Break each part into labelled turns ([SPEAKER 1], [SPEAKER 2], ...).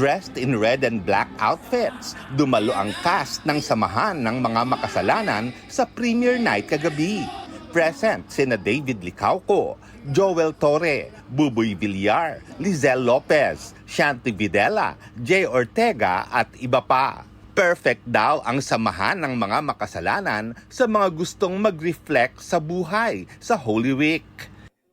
[SPEAKER 1] Dressed in red and black outfits, dumalo ang cast ng samahan ng mga makasalanan sa premiere night kagabi. Present sina David Licauco, Joel Torre, Buboy Villar, Lizelle Lopez, Shanti Videla, Jay Ortega at iba pa. Perfect daw ang samahan ng mga makasalanan sa mga gustong mag-reflect sa buhay sa Holy Week.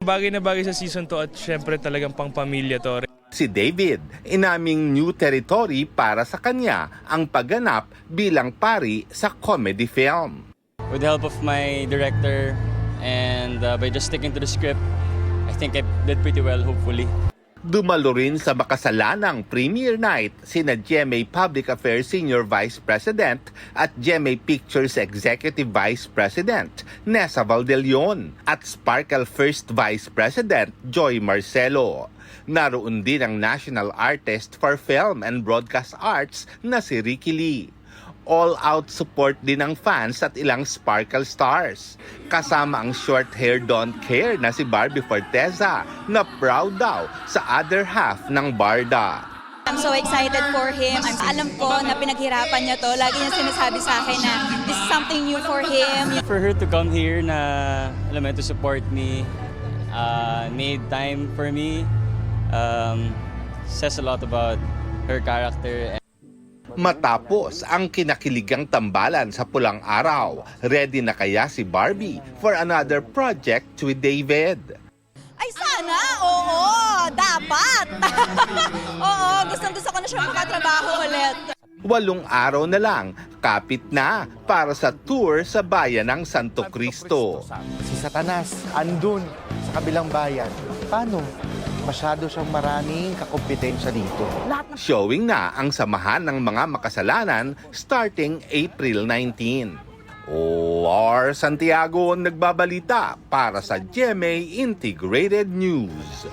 [SPEAKER 2] Bagay na bagay sa season to at syempre talagang pang pamilya to.
[SPEAKER 1] Si David, inaming new territory para sa kanya ang pagganap bilang pari sa comedy film.
[SPEAKER 3] With the help of my director and by just sticking to the script, I think I did pretty well, hopefully.
[SPEAKER 1] Dumalo rin sa makasalanang premiere night sina GMA Public Affairs Senior Vice President at GMA Pictures Executive Vice President Nessa Valdelion at Sparkle First Vice President Joy Marcelo. Naroon din ang National Artist for Film and Broadcast Arts na si Ricky Lee. All-out support din ng fans at ilang Sparkle stars. Kasama ang short-hair don't care na si Barbie Forteza na proud daw sa other half ng Barda.
[SPEAKER 4] I'm so excited for him. Alam ko na pinaghirapan niya to. Lagi niya sinasabi sa akin na this is something new for him.
[SPEAKER 3] For her to come here na, alam mo, to support me, made time for me, says a lot about her character.
[SPEAKER 1] Matapos ang kinakiligang tambalan sa pulang araw, ready na kaya si Barbie for another project with David?
[SPEAKER 4] Ay sana! Oo! Dapat! Oo! Gustong-gusto ko na siya makatrabaho ulit.
[SPEAKER 1] 8 araw na lang, kapit na para sa tour sa bayan ng Santo Cristo.
[SPEAKER 5] Si Satanas, andun sa kabilang bayan. Paano? Masyado siyang maraming kakompetensya dito.
[SPEAKER 1] Showing na ang samahan ng mga makasalanan starting April 19. Lar Santiago nagbabalita para sa GMA Integrated News.